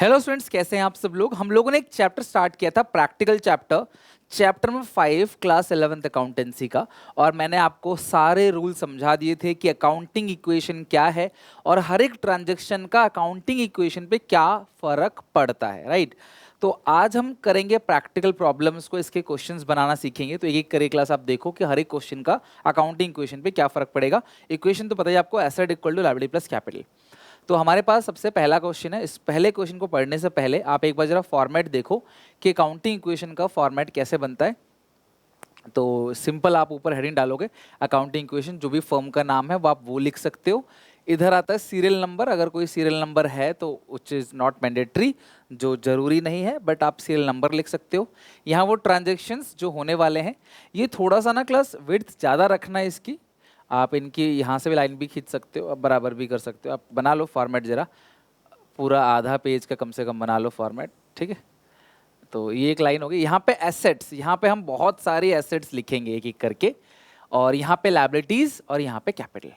Hello students, कैसे हैं आप सब लोग। हम लोगों ने एक चैप्टर स्टार्ट किया था, practical chapter, chapter number 5 class 11th accountancy का। और मैंने आपको सारे रूल समझा दिए थे कि अकाउंटिंग इक्वेशन क्या है और हर एक ट्रांजैक्शन का अकाउंटिंग इक्वेशन पे क्या फर्क पड़ता है, राइट। तो आज हम करेंगे प्रैक्टिकल प्रॉब्लम्स को, इसके क्वेश्चंस बनाना सीखेंगे। तो एक एक करे क्लास आप देखो कि हर एक क्वेश्चन का अकाउंटिंग इक्वेशन पे क्या फर्क पड़ेगा। इक्वेशन तो पता ही आपको, asset equal to liability plus capital. तो हमारे पास सबसे पहला क्वेश्चन है। इस पहले क्वेश्चन को पढ़ने से पहले आप एक बार जरा फॉर्मेट देखो कि अकाउंटिंग इक्वेशन का फॉर्मेट कैसे बनता है। तो सिंपल, आप ऊपर हेडिंग डालोगे अकाउंटिंग इक्वेशन, जो भी फर्म का नाम है वो आप वो लिख सकते हो। इधर आता है सीरियल नंबर, अगर कोई सीरियल नंबर है तो विच इज़ नॉट मैंडेटरी, जो जरूरी नहीं है, बट आप सीरियल नंबर लिख सकते हो। यहाँ वो ट्रांजेक्शन्स जो होने वाले हैं, ये थोड़ा सा ना क्लास विड्थ ज़्यादा रखना है इसकी। आप इनकी यहाँ से भी लाइन भी खींच सकते हो, अब बराबर भी कर सकते हो। आप बना लो फॉर्मेट जरा, पूरा आधा पेज का कम से कम बना लो फॉर्मेट, ठीक है। तो ये एक लाइन होगी। यहाँ पे एसेट्स, यहाँ पे हम बहुत सारे एसेट्स लिखेंगे एक एक करके, और यहाँ पे लायबिलिटीज और यहाँ पे कैपिटल।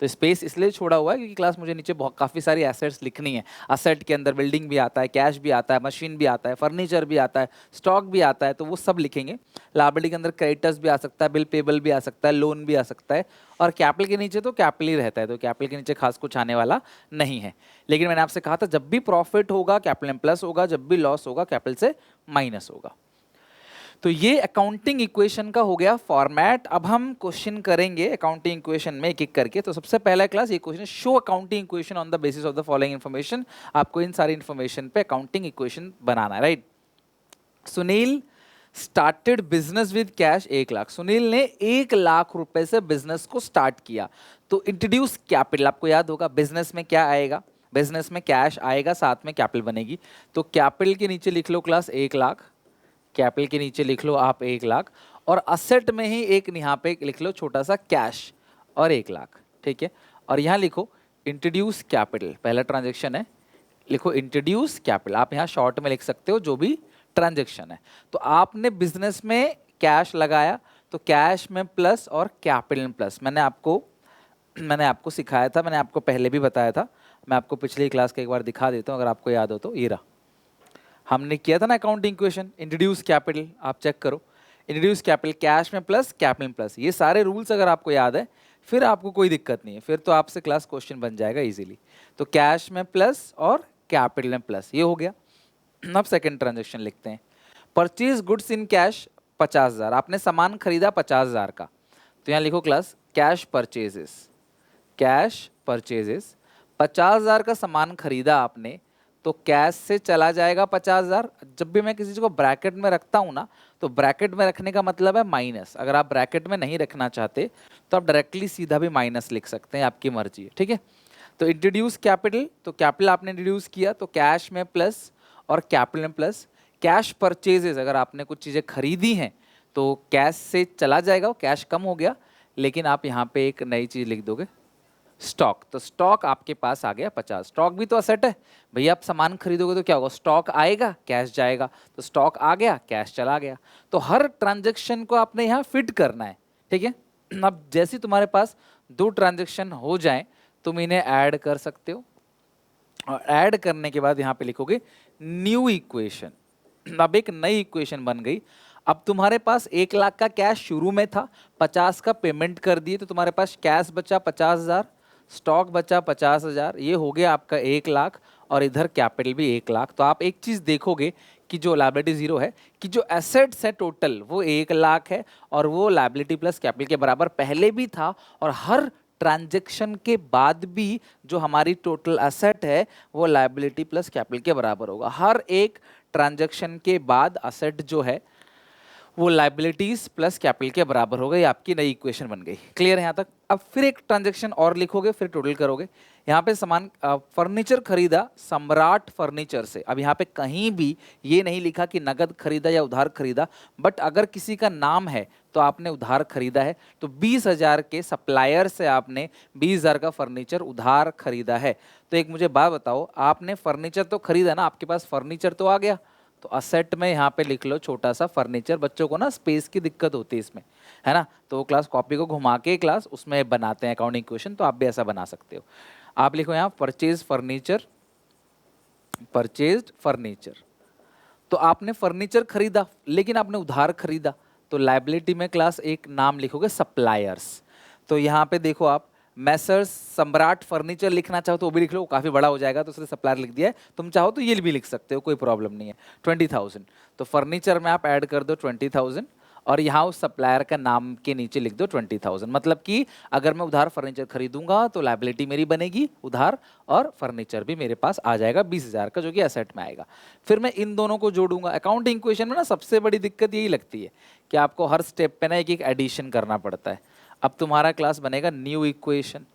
तो स्पेस इसलिए छोड़ा हुआ है क्योंकि क्लास मुझे नीचे बहुत काफ़ी सारी एसेट्स लिखनी है। असेट के अंदर बिल्डिंग भी आता है, कैश भी आता है, मशीन भी आता है, फर्नीचर भी आता है, स्टॉक भी आता है, तो वो सब लिखेंगे। लायबिलिटी के अंदर क्रेडिटर्स भी आ सकता है, बिल पेबल भी आ सकता है, लोन भी आ सकता है, और कैपिटल के नीचे तो कैपिटल ही रहता है, तो कैपिटल के नीचे खास कुछ आने वाला नहीं है। लेकिन मैंने आपसे कहा था जब भी प्रॉफिट होगा कैपिटल में प्लस होगा, जब भी लॉस होगा कैपिटल से माइनस होगा। तो ये अकाउंटिंग इक्वेशन का हो गया फॉर्मेट। अब हम क्वेश्चन करेंगे अकाउंटिंग इक्वेशन में एक एक करके। तो सबसे पहला क्लास ये question, show accounting equation on the basis of the following information. आपको इन सारी इन्फॉर्मेशन पे अकाउंटिंग इक्वेशन बनाना है, right. Sunil started business with cash 1 lakh. Sunil ने 1 लाख रुपए से बिजनेस को स्टार्ट किया। तो इंट्रोड्यूस कैपिटल, आपको याद होगा बिजनेस में क्या आएगा, बिजनेस में कैश आएगा, साथ में कैपिटल बनेगी। तो कैपिटल के नीचे लिख लो क्लास 1 लाख, कैपिटल के नीचे लिख लो आप 1 लाख, और असेट में ही एक यहाँ पे लिख लो छोटा सा कैश और 1 लाख, ठीक है। और यहाँ लिखो इंट्रोड्यूस कैपिटल, पहला ट्रांजेक्शन है, लिखो इंट्रोड्यूस कैपिटल। आप यहाँ शॉर्ट में लिख सकते हो जो भी ट्रांजेक्शन है। तो आपने बिजनेस में कैश लगाया, तो कैश में प्लस और कैपिटल में प्लस। मैंने आपको सिखाया था, मैंने आपको पहले भी बताया था। मैं आपको पिछली क्लास का एक बार दिखा देता हूँ अगर आपको याद हो तो। ये रहा, हमने किया था ना अकाउंटिंग इक्वेशन, इंट्रोड्यूस कैपिटल, आप चेक करो। इंट्रोड्यूस कैपिटल, कैश में प्लस कैपिटल में प्लस, ये सारे रूल्स अगर आपको याद है फिर आपको कोई दिक्कत नहीं है, फिर तो आपसे क्लास क्वेश्चन बन जाएगा इजीली। तो कैश में प्लस और कैपिटल में प्लस, ये हो गया। अब सेकंड ट्रांजेक्शन लिखते हैं। परचेज गुड्स इन कैश 50,000, आपने सामान खरीदा 50,000 का। तो यहाँ लिखो class cash purchases, cash purchases 50,000 का सामान खरीदा आपने, तो कैश से चला जाएगा 50,000। जब भी मैं किसी चीज को ब्रैकेट में रखता हूं ना, तो ब्रैकेट में रखने का मतलब है माइनस। अगर आप ब्रैकेट में नहीं रखना चाहते तो आप डायरेक्टली सीधा भी माइनस लिख सकते हैं, आपकी मर्जी है, ठीक है। तो इंट्रोड्यूस कैपिटल, तो कैपिटल आपने इंट्रोड्यूस किया, तो कैश में प्लस और कैपिटल में प्लस। कैश परचेजेस, अगर आपने कुछ चीज़ें खरीदी हैं तो कैश से चला जाएगा, कैश कम हो गया, लेकिन आप यहाँ पे एक नई चीज़ लिख दोगे स्टॉक। तो स्टॉक आपके पास आ गया 50। स्टॉक भी तो असेट है भैया, आप सामान खरीदोगे तो क्या होगा, स्टॉक आएगा, कैश जाएगा। तो स्टॉक आ गया, कैश चला गया। तो हर ट्रांजैक्शन को आपने यहाँ फिट करना है, ठीक है। अब जैसे तुम्हारे पास 2 ट्रांजैक्शन हो जाएं, तुम इन्हें ऐड कर सकते हो, और ऐड करने के बाद यहाँ पे लिखोगे न्यू इक्वेशन। अब एक नई इक्वेशन बन गई। अब तुम्हारे पास 1 लाख का कैश शुरू में था, 50 का पेमेंट कर दिए, तो तुम्हारे पास कैश बचा 50,000, स्टॉक बचा 50,000, ये हो गया आपका 1 लाख, और इधर कैपिटल भी 1 लाख। तो आप एक चीज देखोगे कि जो लायबिलिटी जीरो है, कि जो एसेट्स है टोटल वो 1 लाख है, और वो लायबिलिटी प्लस कैपिटल के बराबर पहले भी था, और हर ट्रांजैक्शन के बाद भी जो हमारी टोटल एसेट है वो लायबिलिटी प्लस कैपिटल के बराबर होगा। हर एक ट्रांजैक्शन के बाद असेट जो है वो लायबिलिटीज प्लस कैपिटल के बराबर हो गई। आपकी नई इक्वेशन बन गई। क्लियर है यहाँ तक। अब फिर एक ट्रांजैक्शन और लिखोगे, फिर टोटल करोगे। यहाँ पे सामान फर्नीचर खरीदा सम्राट फर्नीचर से। अब यहाँ पे कहीं भी ये नहीं लिखा कि नगद खरीदा या उधार खरीदा, बट अगर किसी का नाम है तो आपने उधार खरीदा है। तो 20,000 के सप्लायर से आपने 20,000 का फर्नीचर उधार खरीदा है। तो एक मुझे बात बताओ, आपने फर्नीचर तो खरीदा ना, आपके पास फर्नीचर तो आ गया, तो असेट में यहाँ पे लिख लो छोटा सा फर्नीचर। बच्चों को ना स्पेस की दिक्कत होती है इसमें, है ना, तो क्लास कॉपी को घुमा के क्लास उसमें बनाते हैं अकाउंटिंग क्वेश्चन, तो आप भी ऐसा बना सकते हो। आप लिखो यहाँ परचेज फर्नीचर परचेज्ड फर्नीचर, तो आपने फर्नीचर खरीदा लेकिन आपने उधार खरीदा, तो लायबिलिटी में क्लास एक नाम लिखोगे सप्लायर्स। तो यहाँ पे देखो आप मैसर्स सम्राट फर्नीचर लिखना चाहो तो वो भी लिख लो, वो काफ़ी बड़ा हो जाएगा तो उसने सप्लायर लिख दिया है। तुम चाहो तो ये भी लिख सकते हो, कोई प्रॉब्लम नहीं है। 20,000, तो फर्नीचर में आप ऐड कर दो 20,000 और यहाँ उस सप्लायर का नाम के नीचे लिख दो 20,000। मतलब कि अगर मैं उधार फर्नीचर खरीदूंगा तो लायबिलिटी मेरी बनेगी उधार, और फर्नीचर भी मेरे पास आ जाएगा 20,000 का, जो कि एसेट में आएगा। फिर मैं इन दोनों को जोड़ूंगा। अकाउंटिंग इक्वेशन में ना सबसे बड़ी दिक्कत यही लगती है कि आपको हर स्टेप पे ना एक एक एडिशन करना पड़ता है। अब तुम्हारा क्लास बनेगा न्यू इक्वेशन।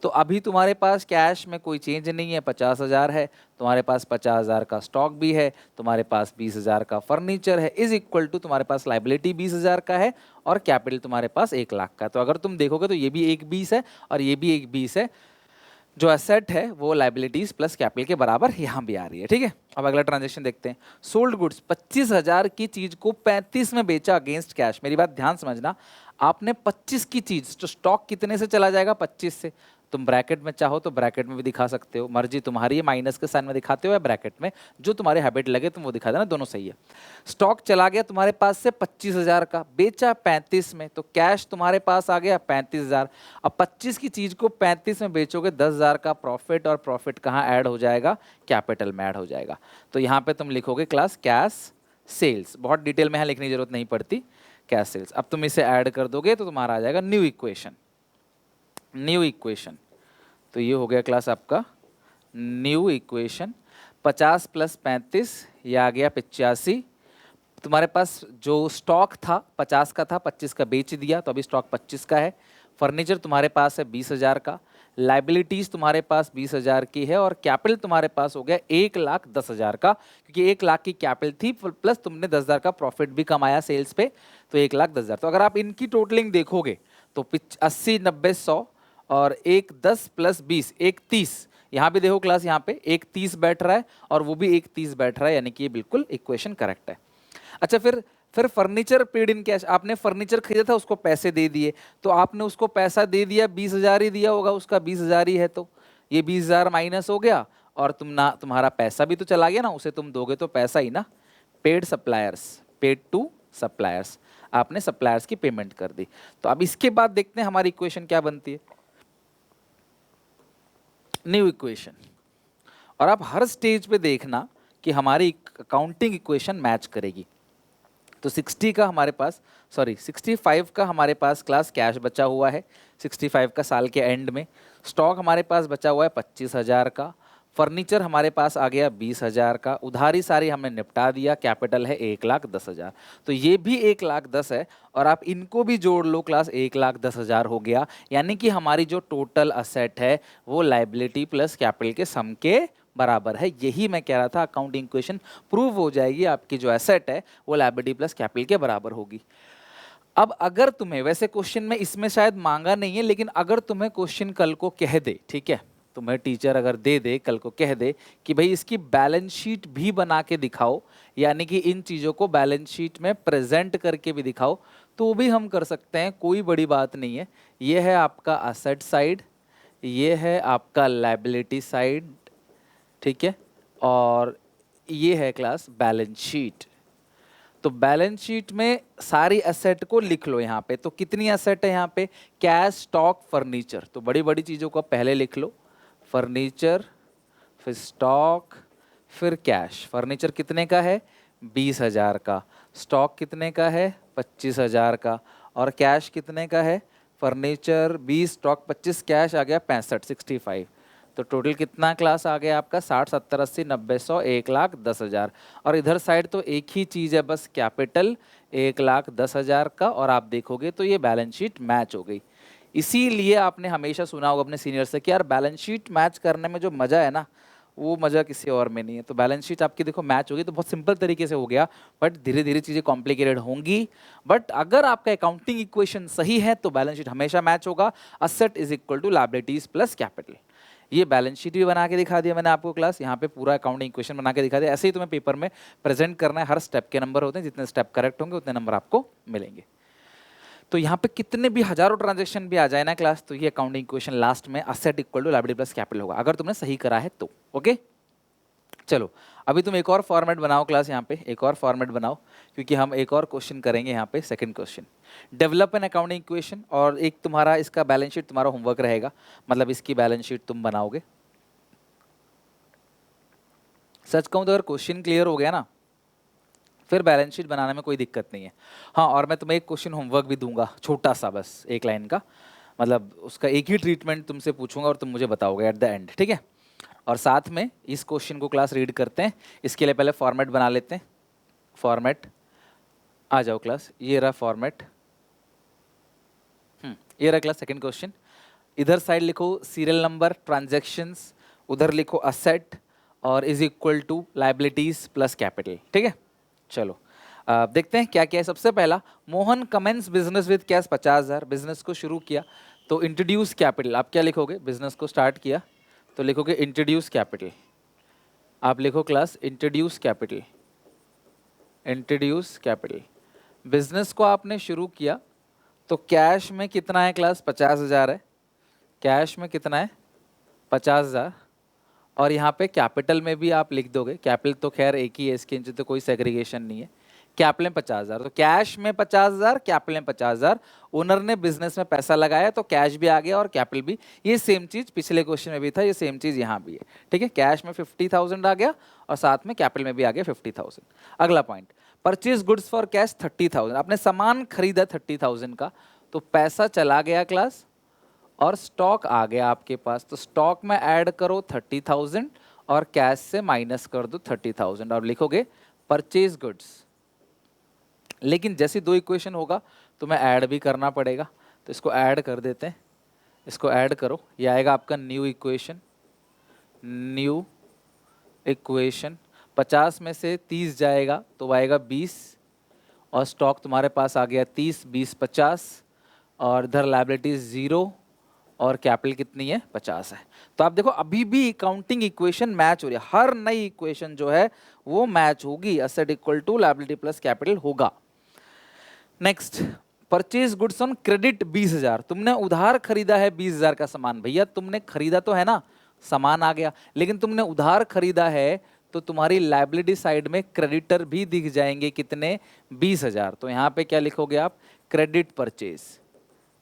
तो अभी तुम्हारे पास कैश में कोई चेंज नहीं है, 50,000 है, तुम्हारे पास 50,000 का स्टॉक भी है, तुम्हारे पास 20,000 का फर्नीचर है, इज इक्वल टू तुम्हारे पास लाइबिलिटी 20,000 का है और कैपिटल तुम्हारे पास 1,00,000 का। तो अगर तुम देखोगे तो ये भी एक 20 है और ये भी एक 20 है। जो एसेट है वो लाइबिलिटीज प्लस कैपिटल के बराबर यहाँ भी आ रही है। ठीक है, अब अगला ट्रांजेक्शन देखते हैं। सोल्ड गुड्स, 25,000 की चीज को 35 में बेचा अगेंस्ट कैश। मेरी बात ध्यान समझना, आपने 25 की चीज, तो स्टॉक कितने से चला जाएगा? 25 से। तुम ब्रैकेट में चाहो तो ब्रैकेट में भी दिखा सकते हो, मर्जी तुम्हारी है, माइनस के साइन में दिखाते हो या ब्रैकेट में, जो तुम्हारे हैबिट लगे तुम वो दिखा देना, दोनों सही है। स्टॉक चला गया तुम्हारे पास से 25,000 का, बेचा 35 में, तो कैश तुम्हारे पास आ गया 35,000। अब 25 की चीज को 35 में बेचोगे, 10,000 का प्रॉफिट, और प्रॉफिट कहाँ ऐड हो जाएगा? कैपिटल में ऐड हो जाएगा। तो यहाँ पे तुम लिखोगे क्लास कैश सेल्स। बहुत डिटेल में यहाँ लिखने की जरूरत नहीं पड़ती, कैश सेल्स। अब तुम इसे ऐड कर दोगे तो तुम्हारा आ जाएगा न्यू इक्वेशन। न्यू इक्वेशन, तो ये हो गया क्लास आपका न्यू इक्वेशन। 50 प्लस 35, ये आ गया 85। तुम्हारे पास जो स्टॉक था 50 का था, 25 का बेच दिया, तो अभी स्टॉक 25 का है। फर्नीचर तुम्हारे पास है 20,000 का, लाइबिलिटीज तुम्हारे पास 20,000 की है, और कैपिटल तुम्हारे पास हो गया 1,10,000 का, क्योंकि 1,00,000 की कैपिटल थी प्लस तुमने 10,000 का प्रॉफिट भी कमाया सेल्स पे, तो 1,10,000। तो अगर आप इनकी टोटलिंग देखोगे तो 80, 90, 100 और 1 10 प्लस 20 1 30। यहाँ भी देखो क्लास, यहाँ पे 1 30 बैठ रहा है और वो भी 1 30 बैठ रहा है, यानी कि ये बिल्कुल इक्वेशन करेक्ट है। अच्छा, फिर फर्नीचर पेड इन कैश, आपने फर्नीचर खरीदा था, उसको पैसे दे दिए, तो आपने उसको पैसा दे दिया, 20,000 ही दिया होगा, उसका 20,000 ही है, तो ये 20,000 माइनस हो गया, और तुम्हारा पैसा भी तो चला गया ना, उसे तुम दोगे तो पैसा ही ना। Paid suppliers, paid to suppliers, आपने सप्लायर्स की पेमेंट कर दी। तो अब इसके बाद देखते हैं हमारी इक्वेशन क्या बनती है, न्यू इक्वेशन। और आप हर स्टेज पे देखना कि हमारी अकाउंटिंग इक्वेशन मैच करेगी। तो 60 का हमारे पास, सॉरी 65 का हमारे पास क्लास कैश बचा हुआ है, 65 का साल के एंड में। स्टॉक हमारे पास बचा हुआ है 25,000 का, फर्नीचर हमारे पास आ गया 20,000 का, उधारी सारी हमने निपटा दिया, कैपिटल है 1,10,000। तो ये भी 1,10,000 है, और आप इनको भी जोड़ लो क्लास, 1,10,000 हो गया। यानी कि हमारी जो टोटल असेट है वो लाइबिलिटी प्लस कैपिटल के सम के बराबर है। यही मैं कह रहा था, अकाउंटिंग इक्वेशन प्रूव हो जाएगी, आपकी जो एसेट है वो लायबिलिटी प्लस कैपिटल के बराबर होगी। अब अगर तुम्हें, वैसे क्वेश्चन में इसमें शायद मांगा नहीं है, लेकिन अगर तुम्हें क्वेश्चन कल को कह दे, ठीक है, तुम्हें टीचर अगर दे दे, कल को कह दे कि भाई इसकी बैलेंस शीट भी बना के दिखाओ, यानी कि इन चीज़ों को बैलेंस शीट में प्रेजेंट करके भी दिखाओ, तो वो भी हम कर सकते हैं, कोई बड़ी बात नहीं है। ये है आपका असेट साइड, ये है आपका लायबिलिटी साइड, ठीक है, और ये है क्लास बैलेंस शीट। तो बैलेंस शीट में सारी एसेट को लिख लो यहाँ पे। तो कितनी एसेट है यहाँ पे? Cash, stock, furniture. तो बड़ी बड़ी चीज़ों को पहले लिख लो, फर्नीचर, फिर स्टॉक, फिर कैश। फर्नीचर कितने का है? 20,000 का। स्टॉक कितने का है? 25,000 का। और कैश कितने का है? फर्नीचर 20, स्टॉक 25, कैश आ गया 65, 65। तो टोटल कितना क्लास आ गया आपका? 60, 70, 80, 90, 100, 1,10,000। और इधर साइड तो एक ही चीज़ है बस, कैपिटल 1,10,000 का। और आप देखोगे तो ये बैलेंस शीट मैच हो गई। इसीलिए आपने हमेशा सुना होगा अपने सीनियर से कि यार बैलेंस शीट मैच करने में जो मज़ा है ना, वो मज़ा किसी और में नहीं है। तो बैलेंस शीट आपकी देखो मैच होगी, तो बहुत सिंपल तरीके से हो गया, बट धीरे धीरे चीज़ें कॉम्प्लिकेटेड होंगी। बट अगर आपका अकाउंटिंग इक्वेशन सही है तो बैलेंस शीट हमेशा मैच होगा। Asset is equal to liabilities plus capital. ये बैलेंस शीट भी बना के दिखा दिया मैंने आपको क्लास, यहाँ पे पूरा अकाउंटिंग इक्वेशन बना के दिखा दिया। ऐसे ही तुम्हें पेपर में प्रेजेंट करना है, हर स्टेप के नंबर होते हैं, जितने स्टेप करेक्ट होंगे उतने नंबर आपको मिलेंगे। तो यहाँ पे कितने भी हजारों ट्रांजेक्शन भी आ जाए ना क्लास, तो ये अकाउंटिंग इक्वेशन लास्ट में asset equal to liability plus capital होगा, अगर तुमने सही करा है तो। ओके, चलो अभी तुम एक और फॉर्मेट बनाओ क्लास, यहाँ पे एक और फॉर्मेट बनाओ, क्योंकि हम एक और क्वेश्चन करेंगे यहाँ पे, second question develop an accounting equation. और एक तुम्हारा इसका बैलेंस शीट तुम्हारा होमवर्क रहेगा, मतलब इसकी बैलेंस शीट तुम बनाओगे। सच कहूँ तो अगर क्वेश्चन क्लियर हो गया ना, फिर बैलेंस शीट बनाने में कोई दिक्कत नहीं है। हाँ, और मैं तुम्हें एक क्वेश्चन होमवर्क भी दूंगा, छोटा सा, बस एक लाइन का, मतलब उसका एक ही ट्रीटमेंट तुमसे पूछूंगा और तुम मुझे बताओगे एट द एंड, ठीक है। और साथ में इस क्वेश्चन को क्लास रीड करते हैं, इसके लिए पहले फॉर्मेट बना लेते हैं। फॉर्मेट आ जाओ क्लास, ये रहा फॉर्मेट। ये रहा क्लास सेकंड क्वेश्चन। इधर साइड लिखो सीरियल नंबर, ट्रांजैक्शंस, उधर लिखो असेट और is equal to liabilities plus capital, ठीक है। चलो देखते हैं क्या क्या है। सबसे पहला, Mohan commences business with cash 50,000, business को शुरू किया तो इंट्रोड्यूस कैपिटल। आप क्या लिखोगे, बिजनेस को स्टार्ट किया तो लिखोगे इंट्रोड्यूस कैपिटल। आप लिखो class introduce capital, introduce capital. Business को आपने शुरू किया तो कैश में कितना है क्लास, 50,000 है। कैश में कितना है, 50,000। और यहाँ पे कैपिटल में भी आप लिख दोगे, कैपिटल तो खैर एक ही है, इसके नीचे तो कोई सेग्रीगेशन नहीं है। कैपिटल में 50,000, तो कैश में 50,000, कैपिटल में 50,000। ओनर ने बिजनेस में पैसा लगाया तो कैश भी आ गया और कैपिटल भी। ये सेम चीज पिछले क्वेश्चन में भी था, ये सेम चीज यहाँ भी है, ठीक है। कैश में 50,000 आ गया और साथ में कैपिटल में भी आ गया 50,000। अगला point, purchase goods for cash 30,000। आपने सामान खरीदा 30,000 का, तो पैसा चला गया क्लास और स्टॉक आ गया आपके पास, तो स्टॉक में ऐड करो 30,000 और कैश से माइनस कर दो 30,000 और लिखोगे परचेज गुड्स। लेकिन जैसे दो इक्वेशन होगा तो मैं ऐड भी करना पड़ेगा, तो इसको ऐड कर देते हैं, इसको ऐड करो, ये आएगा आपका न्यू इक्वेशन। न्यू इक्वेशन 50 में से 30 जाएगा तो आएगा 20 और स्टॉक तुम्हारे पास आ गया 30, 20, 50 और इधर लायबिलिटीज 0 और कैपिटल कितनी है, 50 है। तो आप देखो अभी भी अकाउंटिंग इक्वेशन मैच हो रही है, हर नई इक्वेशन जो है वो मैच होगी, asset equal to liability plus capital होगा। Next, purchase goods on credit 20,000। तुमने उधार खरीदा है 20,000 का सामान। भैया तुमने खरीदा तो है ना, सामान आ गया, लेकिन तुमने उधार खरीदा है तो तुम्हारी लायबिलिटी साइड में क्रेडिटर भी दिख जाएंगे, कितने, 20,000। तो यहाँ पे क्या लिखोगे आप, क्रेडिट परचेज।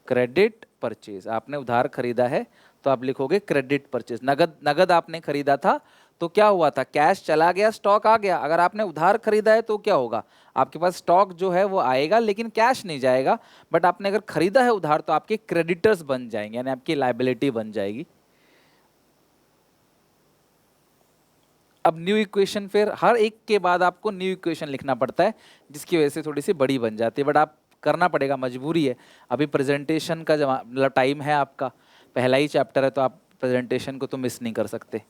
क्रेडिट परचेज, आपने उधार खरीदा है तो आप लिखोगे क्रेडिट परचेज। नगद आपने खरीदा था तो क्या हुआ था, कैश चला गया, स्टॉक आ गया। अगर आपने उधार खरीदा है तो क्या होगा, आपके पास स्टॉक जो है वो आएगा लेकिन कैश नहीं जाएगा। बट आपने अगर खरीदा है उधार तो आपके क्रेडिटर्स बन जाएंगे, यानी आपकी लायबिलिटी बन जाएगी। अब न्यू इक्वेशन, फिर हर एक के बाद आपको न्यू इक्वेशन लिखना पड़ता है, जिसकी वजह से थोड़ी सी बड़ी बन जाती है, बट आप करना पड़ेगा, मजबूरी है। अभी प्रेजेंटेशन का मतलब टाइम है आपका, पहला ही चैप्टर है तो आप प्रेजेंटेशन को तो मिस नहीं कर सकते।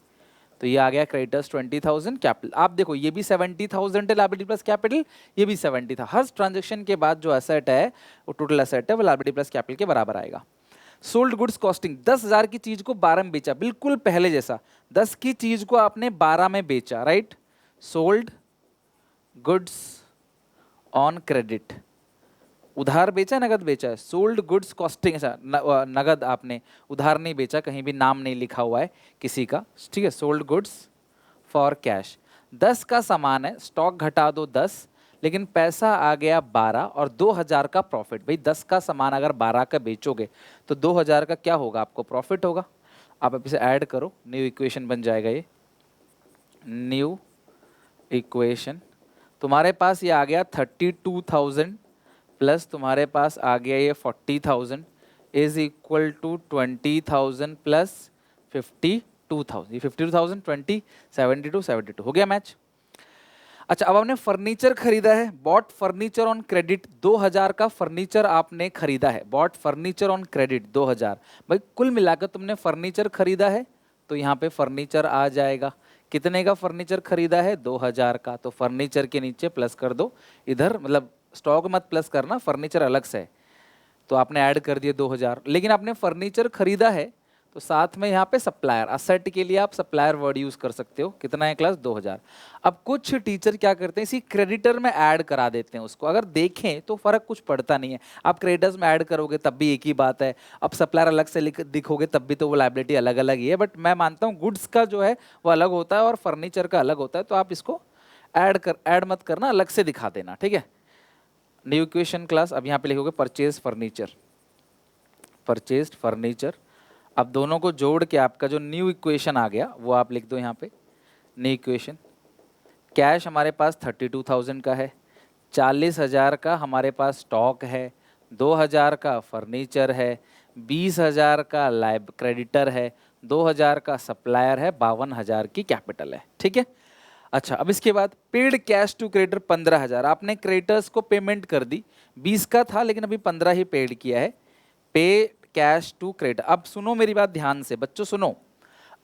तो ये आ गया क्रेडिटर्स 20,000, कैपिटल आप देखो ये भी 70,000 है, लायबिलिटी प्लस कैपिटल, ये भी 70 था। हर ट्रांजेक्शन के बाद जो एसेट है वो टोटल एसेट है, वो लायबिलिटी प्लस कैपिटल के बराबर आएगा। सोल्ड गुड्स कॉस्टिंग, 10,000 की चीज को 12 में बेचा, बिल्कुल पहले जैसा, 10 की चीज को आपने 12 में बेचा, right. Sold goods on credit, उधार बेचा नगद बेचा है, सोल्ड गुड्स कॉस्टिंग, ऐसा नगद आपने, उधार नहीं बेचा, कहीं भी नाम नहीं लिखा हुआ है किसी का, ठीक है। सोल्ड गुड्स फॉर कैश, 10 का सामान है, स्टॉक घटा दो 10, लेकिन पैसा आ गया 12 और 2,000 का प्रॉफिट। भाई 10 का सामान अगर 12 का बेचोगे तो 2,000 का क्या होगा, आपको प्रॉफिट होगा। आप इसे ऐड करो, न्यू इक्वेशन बन जाएगा ये। न्यू इक्वेशन तुम्हारे पास ये आ गया 32,000 प्लस तुम्हारे पास आ गया ये 40,000 इज इक्वल टू 20,000 प्लस 52,000। ये 52,000 20 72 72 हो गया मैच। अच्छा, अब आपने फर्नीचर खरीदा है, बॉट फर्नीचर ऑन क्रेडिट, 2,000 का फर्नीचर आपने खरीदा है, बॉट फर्नीचर ऑन क्रेडिट 2,000। भाई कुल मिलाकर तुमने फर्नीचर खरीदा है तो यहाँ पे फर्नीचर आ जाएगा। कितने का फर्नीचर खरीदा है, 2,000 का, तो फर्नीचर के नीचे प्लस कर दो इधर, मतलब स्टॉक मत प्लस करना, फर्नीचर अलग से है, तो आपने ऐड कर दिए 2,000। लेकिन आपने फर्नीचर खरीदा है तो साथ में यहाँ पे सप्लायर, असेट के लिए आप सप्लायर वर्ड यूज कर सकते हो। कितना है क्लास 2000। अब कुछ टीचर क्या करते हैं, इसी क्रेडिटर में ऐड करा देते हैं उसको। अगर देखें तो फर्क कुछ पड़ता नहीं है, आप क्रेडिटर्स में ऐड करोगे तब भी एक ही बात है, अब सप्लायर अलग से दिखोगे तब भी तो वो लायबिलिटी अलग अलग ही है। बट मैं मानता हूँ गुड्स का जो है वो अलग होता है और फर्नीचर का अलग होता है, तो आप इसको ऐड मत करना, अलग से दिखा देना, ठीक है। न्यू इक्वेशन क्लास, अब यहाँ पे लिखोगे परचेज फर्नीचर, परचेज्ड फर्नीचर। अब दोनों को जोड़ के आपका जो न्यू इक्वेशन आ गया वो आप लिख दो यहाँ पे, न्यू इक्वेशन। कैश हमारे पास 32,000 का है, 40,000 का हमारे पास स्टॉक है, 2,000 का फर्नीचर है, 20,000 का लाइब क्रेडिटर है, 2,000 का सप्लायर है, 52,000 की कैपिटल है, ठीक है। अच्छा, अब इसके बाद पेड कैश टू क्रेडिटर 15,000, आपने क्रेडिटर्स को पेमेंट कर दी, 20 का था लेकिन अभी 15 ही पेड किया है, पे कैश टू क्रेडिटर। अब सुनो मेरी बात ध्यान से बच्चों, सुनो,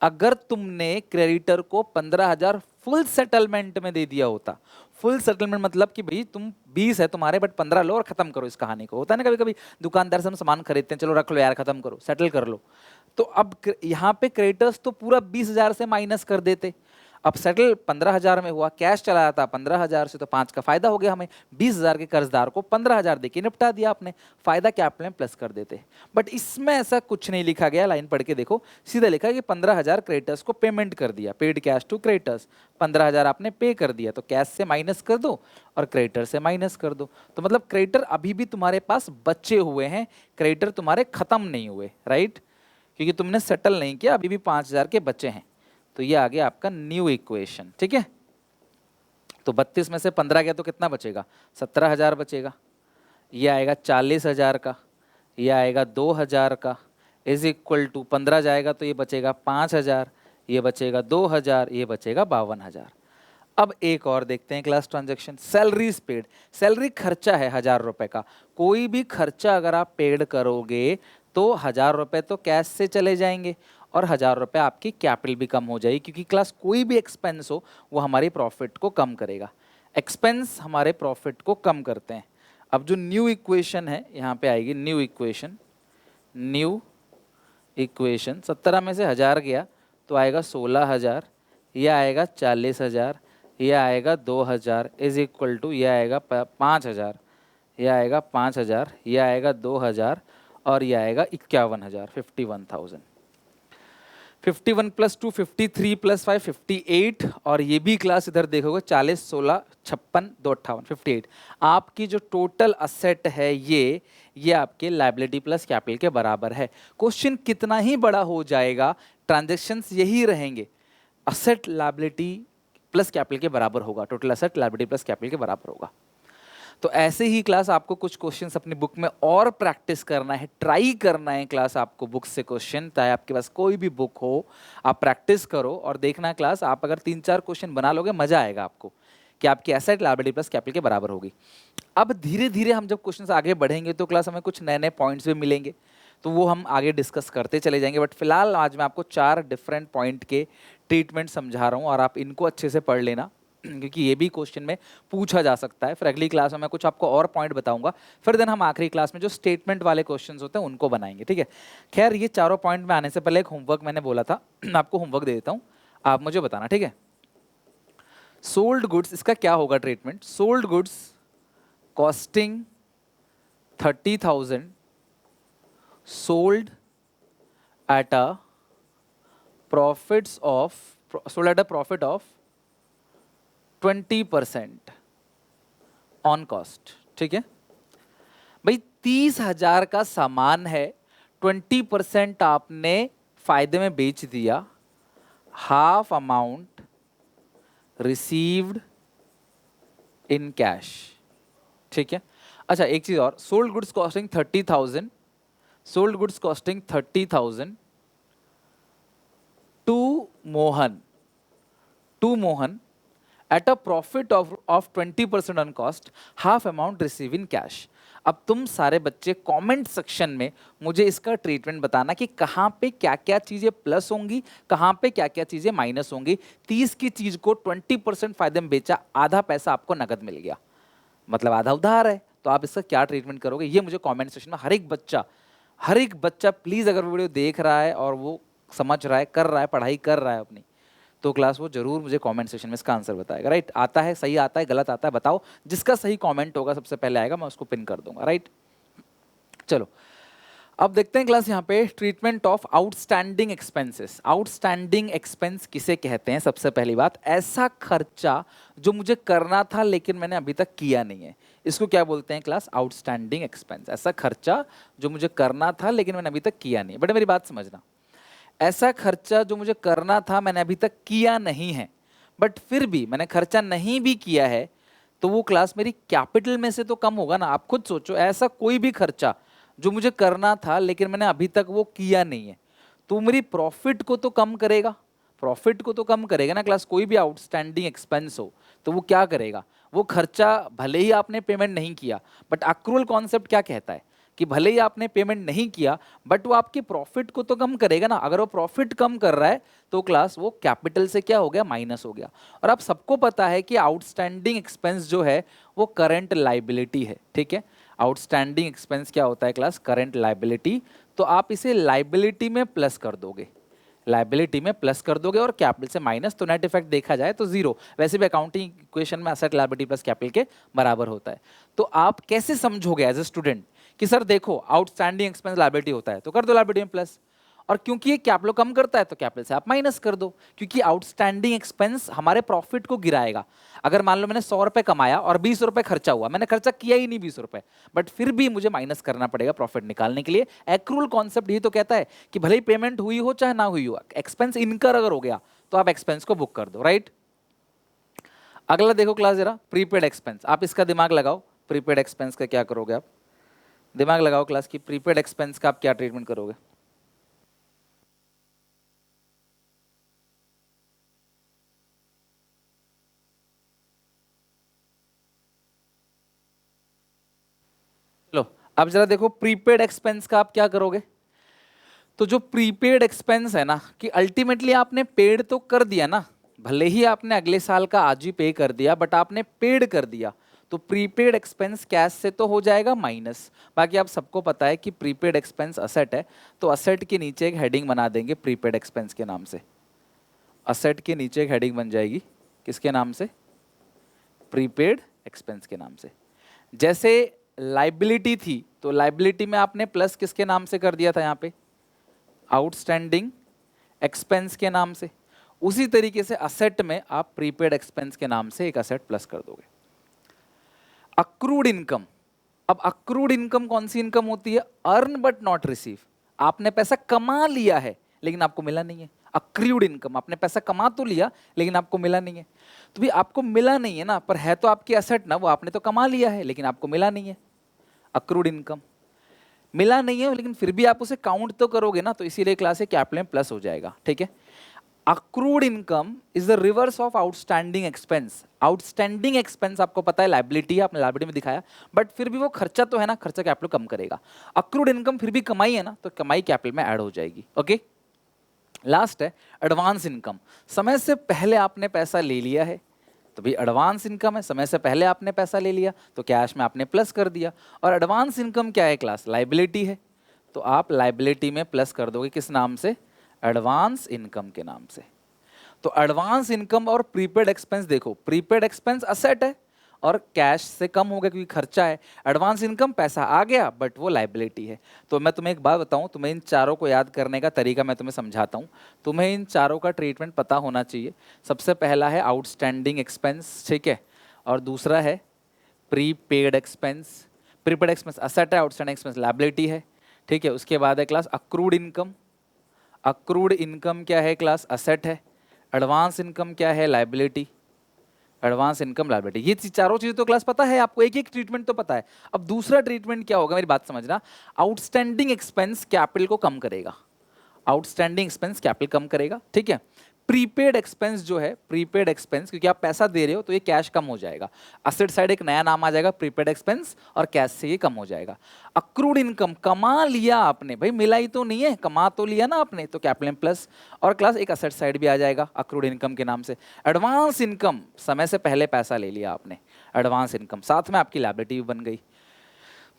अगर तुमने क्रेडिटर को 15,000 फुल सेटलमेंट में दे दिया होता, फुल सेटलमेंट मतलब कि भाई तुम 20 है तुम्हारे बट 15 लो और खत्म करो इस कहानी को, होता है ना कभी कभी दुकानदार से हम सामान खरीदते हैं, चलो रख लो यार, खत्म करो, सेटल कर लो। तो अब यहाँ पे क्रेडिटर्स तो पूरा 20,000 से माइनस कर देते, अब सेटल 15,000 में हुआ, कैश चला जाता 15,000 से, तो 5 का फायदा हो गया हमें, 20,000 के कर्जदार को 15,000 देके निपटा दिया आपने, फायदा कैपिटल में प्लस कर देते। बट इसमें ऐसा कुछ नहीं लिखा गया, लाइन पढ़ के देखो, सीधा लिखा है कि 15,000 क्रेडिटर्स को पेमेंट कर दिया, पेड कैश टू क्रेडिटर्स, 15,000 आपने पे कर दिया, तो कैश से माइनस कर दो और क्रेडिटर से माइनस कर दो। तो मतलब क्रेडिटर अभी भी तुम्हारे पास बचे हुए हैं, क्रेडिटर तुम्हारे खत्म नहीं हुए, राइट, क्योंकि तुमने सेटल नहीं किया, अभी भी 5,000 के बचे हैं। तो ये आ गया आपका न्यू इक्वेशन, ठीक है। तो 32 में से 15 गया तो कितना बचेगा, 17,000 बचेगा। ये आएगा 40,000 का, ये आएगा 2,000 का, इज इक्वल टू 15 जाएगा तो ये बचेगा 5,000, ये बचेगा 2,000, ये बचेगा 52,000। अब एक और देखते हैं class transaction, salary paid. Salary खर्चा है 1,000 रुपए का, कोई भी खर्चा अगर आप पेड करोगे तो 1,000 रुपए तो कैश से चले जाएंगे और 1,000 रुपये आपकी कैपिटल भी कम हो जाएगी, क्योंकि क्लास कोई भी एक्सपेंस हो वो हमारी प्रॉफिट को कम करेगा, एक्सपेंस हमारे प्रॉफिट को कम करते हैं। अब जो न्यू इक्वेशन है यहाँ पे आएगी न्यू इक्वेशन, न्यू इक्वेशन 17 में से 1,000 गया तो आएगा 16,000, यह आएगा 40,000, यह आएगा 2,000 इज इक्वल टू यह आएगा 5,000, यह आएगा 5,000, यह आएगा 2,000 और यह आएगा 51,000, 51,000। 51 प्लस 2 53 प्लस 5 58, और ये भी क्लास इधर देखोगे 40 16 56 2 58 58। आपकी जो टोटल असेट है ये आपके लायबिलिटी प्लस कैपिटल के बराबर है। क्वेश्चन कितना ही बड़ा हो जाएगा, ट्रांजैक्शंस यही रहेंगे, असेट लायबिलिटी प्लस कैपिटल के बराबर होगा, total asset liability plus capital के बराबर होगा। तो ऐसे ही क्लास आपको कुछ क्वेश्चंस अपनी बुक में और प्रैक्टिस करना है, ट्राई करना है क्लास आपको बुक से क्वेश्चन, चाहे आपके पास कोई भी बुक हो, आप प्रैक्टिस करो और देखना क्लास, आप अगर 3-4 क्वेश्चन बना लोगे मजा आएगा आपको कि आपकी एसेट लायबिलिटी प्लस कैपिटल के बराबर होगी। अब धीरे धीरे हम जब क्वेश्चन आगे बढ़ेंगे तो क्लास हमें कुछ नए नए पॉइंट्स भी मिलेंगे, तो वो हम आगे डिस्कस करते चले जाएंगे। बट फिलहाल आज मैं आपको 4 डिफरेंट पॉइंट के ट्रीटमेंट समझा रहा हूँ और आप इनको अच्छे से पढ़ लेना, क्योंकि ये भी क्वेश्चन में पूछा जा सकता है। फिर अगली क्लास में मैं कुछ आपको और पॉइंट बताऊंगा, फिर देन हम आखिरी क्लास में जो स्टेटमेंट वाले क्वेश्चंस होते हैं उनको बनाएंगे, ठीक है। खैर ये चारों पॉइंट में आने से पहले एक होमवर्क मैंने बोला था, आपको होमवर्क दे देता हूँ, आप मुझे बताना, ठीक है। सोल्ड गुड्स, इसका क्या होगा treatment, sold goods costing 30,000 sold at a profits of, sold at a profit of 20% on cost, ठीक है भाई। 30,000 का सामान है, 20% आपने फायदे में बेच दिया, half amount received in cash, ठीक है। अच्छा एक चीज और, sold goods costing 30,000, sold goods costing 30,000 to Mohan, to Mohan at a profit of 20% on cost, half amount receive in cash। अब तुम सारे बच्चे कमेंट सेक्शन में मुझे इसका ट्रीटमेंट बताना कि कहाँ पे क्या क्या चीज़ें प्लस होंगी, कहाँ पे क्या क्या चीज़ें माइनस होंगी। 30 की चीज़ को 20% फायदे में बेचा, आधा पैसा आपको नगद मिल गया, मतलब आधा उधार है, तो आप इसका क्या ट्रीटमेंट करोगे, ये मुझे कमेंट सेक्शन में हर एक बच्चा हर एक बच्चा प्लीज अगर वीडियो देख रहा है और वो समझ रहा है, कर रहा है, पढ़ाई कर रहा है अपनी, तो क्लास वो जरूर मुझे कमेंट सेक्शन में इसका आंसर बताएगा। राइट, आता है, सही आता है, गलत आता है, बताओ। जिसका सही कमेंट होगा सबसे पहले आएगा, मैं उसको पिन कर दूंगा। राइट, चलो अब देखते हैं क्लास यहाँ पे treatment of outstanding expenses. Outstanding expense किसे कहते हैं? सबसे पहली बात, ऐसा खर्चा जो मुझे करना था लेकिन मैंने अभी तक किया नहीं है, इसको क्या बोलते हैं क्लास? Outstanding expense. ऐसा खर्चा जो मुझे करना था लेकिन मैंने अभी तक किया नहीं। बट मेरी बात समझना, ऐसा खर्चा जो मुझे करना था मैंने अभी तक किया नहीं है, बट फिर भी मैंने खर्चा नहीं भी किया है, तो वो क्लास मेरी कैपिटल में से तो कम होगा ना। आप खुद सोचो, ऐसा कोई भी खर्चा जो मुझे करना था लेकिन मैंने अभी तक वो किया नहीं है, तो मेरी प्रॉफिट को तो कम करेगा। प्रॉफिट को तो कम करेगा ना क्लास। कोई भी आउटस्टैंडिंग एक्सपेंस हो तो वो क्या करेगा? वो खर्चा भले ही आपने पेमेंट नहीं किया, बट अक्रूवल कॉन्सेप्ट क्या कहता है कि भले ही आपने पेमेंट नहीं किया बट वो आपकी प्रॉफिट को तो कम करेगा ना। अगर वो प्रॉफिट कम कर रहा है तो क्लास वो कैपिटल से क्या हो गया? माइनस हो गया। और आप सबको पता है कि आउटस्टैंडिंग एक्सपेंस जो है वो करंट लाइबिलिटी है। ठीक है, आउटस्टैंडिंग एक्सपेंस क्या होता है क्लास? Current liability. तो आप इसे लाइबिलिटी में प्लस कर दोगे, लाइबिलिटी में प्लस कर दोगे और कैपिटल से माइनस, तो नेट इफेक्ट देखा जाए तो जीरो। वैसे भी अकाउंटिंग इक्वेशन में असेट लायबिलिटी प्लस कैपिटल के बराबर होता है। तो आप कैसे समझोगे एज ए स्टूडेंट कि सर देखो आउटस्टैंडिंग एक्सपेंस लायबिलिटी होता है तो कर दो लायबिलिटी में प्लस, और क्योंकि ये कैपिटल कम करता है तो कैपिटल से आप माइनस कर दो, क्योंकि आउटस्टैंडिंग एक्सपेंस हमारे प्रॉफिट को गिराएगा। अगर मान लो मैंने 100 रुपए कमाया और 20 रुपए खर्चा हुआ, मैंने खर्चा किया ही नहीं 20 रुपए, बट फिर भी मुझे माइनस करना पड़ेगा प्रॉफिट निकालने के लिए। एक्रूअल कॉन्सेप्ट ये तो कहता है कि भले ही पेमेंट हुई हो चाहे ना हुई हो, एक्सपेंस इनकर अगर हो गया तो आप एक्सपेंस को बुक कर दो। राइट, अगला देखो क्लास जरा, प्रीपेड एक्सपेंस। आप इसका दिमाग लगाओ, प्रीपेड एक्सपेंस का क्या करोगे आप? दिमाग लगाओ क्लास की, प्रीपेड एक्सपेंस का आप क्या ट्रीटमेंट करोगे? लो अब जरा देखो प्रीपेड एक्सपेंस का आप क्या करोगे। तो जो प्रीपेड एक्सपेंस है ना, कि अल्टीमेटली आपने पेड तो कर दिया ना, भले ही आपने अगले साल का आज ही पे कर दिया बट आपने पेड कर दिया, तो प्रीपेड एक्सपेंस कैश से तो हो जाएगा माइनस। बाकी आप सबको पता है कि प्रीपेड एक्सपेंस असेट है, तो असेट के नीचे एक हेडिंग बना देंगे प्रीपेड एक्सपेंस के नाम से। असेट के नीचे एक हेडिंग बन जाएगी किसके नाम से? प्रीपेड एक्सपेंस के नाम से। जैसे लाइबिलिटी थी तो लाइबिलिटी में आपने प्लस किसके नाम से कर दिया था? यहाँ पे आउटस्टैंडिंग एक्सपेंस के नाम से। उसी तरीके से असेट में आप प्रीपेड एक्सपेंस के नाम से एक असेट प्लस कर दोगे। Accrued income. अब अक्रूड इनकम कौन सी इनकम होती है? Earn but not receive. आपने पैसा कमा लिया है लेकिन आपको मिला नहीं है। अक्रूड इनकम, आपने पैसा कमा तो लिया लेकिन आपको मिला नहीं है। तो भी आपको मिला नहीं है ना, पर है तो आपकी एसेट ना, वो आपने तो कमा लिया है लेकिन आपको मिला नहीं है। अक्रूड इनकम मिला नहीं है लेकिन फिर भी आप उसे काउंट तो करोगे ना, तो इसीलिए क्लास है कैपिटल में प्लस हो जाएगा। ठीक है, accrued income is the reverse of outstanding expense. Outstanding expense आपको पता है लायबिलिटी है, आपने लायबिलिटी में दिखाया, बट फिर भी वो खर्चा तो है ना, खर्चा कैपिटल कम करेगा। अक्रूड इनकम फिर भी कमाई है ना, तो कमाई कैपिटल में ऐड हो जाएगी। ओके, लास्ट है एडवांस इनकम। समय से पहले आपने पैसा ले लिया है तो भी एडवांस इनकम है। समय से पहले आपने पैसा ले लिया तो कैश में आपने प्लस कर दिया। और एडवांस इनकम क्या है क्लास? लायबिलिटी है, तो आप लायबिलिटी में प्लस कर दोगे किस नाम से? एडवांस इनकम के नाम से। तो एडवांस इनकम और प्रीपेड एक्सपेंस देखो, प्रीपेड एक्सपेंस असेट है और कैश से कम हो गया क्योंकि खर्चा है। एडवांस इनकम पैसा आ गया बट वो लायबिलिटी है। तो मैं तुम्हें एक बात बताऊं, तुम्हें इन चारों को याद करने का तरीका मैं तुम्हें समझाता हूं। तुम्हें इन चारों का ट्रीटमेंट पता होना चाहिए। सबसे पहला है आउटस्टैंडिंग एक्सपेंस, ठीक है, और दूसरा है prepaid expense. Prepaid expense asset है, आउटस्टैंडिंग एक्सपेंस लायबिलिटी है। ठीक है, उसके बाद है class accrued income. Accrued income क्या है क्लास? असेट है। एडवांस इनकम क्या है? लायबिलिटी। एडवांस इनकम लायबिलिटी, ये चारों चीजें तो क्लास पता है आपको, एक एक ट्रीटमेंट तो पता है। अब दूसरा ट्रीटमेंट क्या होगा, मेरी बात समझना। आउटस्टैंडिंग एक्सपेंस कैपिटल को कम करेगा। आउटस्टैंडिंग एक्सपेंस कैपिटल कम करेगा। ठीक है, प्रीपेड एक्सपेंस जो है, प्रीपेड एक्सपेंस क्योंकि आप पैसा दे रहे हो तो ये कैश कम हो जाएगा। असेट साइड एक नया नाम आ जाएगा प्रीपेड एक्सपेंस, और कैश से ये कम हो जाएगा। अक्रूड इनकम, कमा लिया आपने, भाई मिला ही तो नहीं है, कमा तो लिया ना आपने, तो कैपिटल में प्लस, और क्लास एक असेट साइड भी आ जाएगा अक्रूड इनकम के नाम से। एडवांस इनकम, समय से पहले पैसा ले लिया आपने, एडवांस इनकम, साथ में आपकी लायबिलिटी भी बन गई।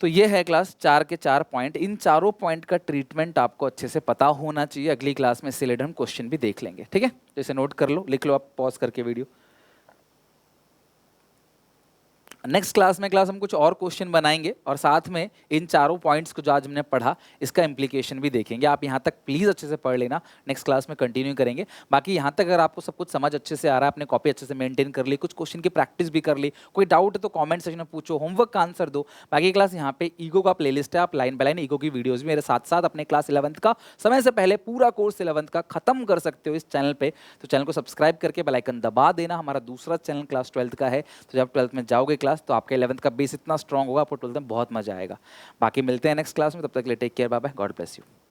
तो ये है क्लास 4 के 4 पॉइंट। इन चारों पॉइंट का ट्रीटमेंट आपको अच्छे से पता होना चाहिए। अगली क्लास में इससे रिलेटेड हम क्वेश्चन भी देख लेंगे, ठीक है? तो इसे नोट कर लो, लिख लो आप पॉज करके वीडियो। नेक्स्ट क्लास में हम कुछ और क्वेश्चन बनाएंगे और साथ में इन चारों पॉइंट्स को जो आज हमने पढ़ा इसका इम्प्लीकेशन भी देखेंगे। आप यहाँ तक प्लीज़ अच्छे से पढ़ लेना, नेक्स्ट क्लास में कंटिन्यू करेंगे। बाकी यहाँ तक अगर आपको सब कुछ समझ अच्छे से आ रहा है, आपने कॉपी अच्छे से मेंटेन कर ली, कुछ क्वेश्चन की प्रैक्टिस भी कर ली, कोई डाउट है तो कॉमेंट सेक्शन में पूछो, होमवर्क का आंसर दो। बाकी क्लास यहाँ पे ईगो का प्लेलिस्ट है, आप लाइन बाय लाइन ईगो की वीडियोज भी मेरे साथ साथ अपने क्लास 11th का समय से पहले पूरा कोर्स 11th का खत्म कर सकते हो इस चैनल पे। तो चैनल को सब्सक्राइब करके बेल आइकन दबा देना। हमारा दूसरा चैनल क्लास 12th का है, तो जब 12th में जाओगे क्लास तो आपका 11th का बेस इतना स्ट्रांग होगा, आपको 12th में बहुत मजा आएगा। बाकी मिलते हैं नेक्स्ट क्लास में, तब तक के लिए take care, bye bye, God bless you.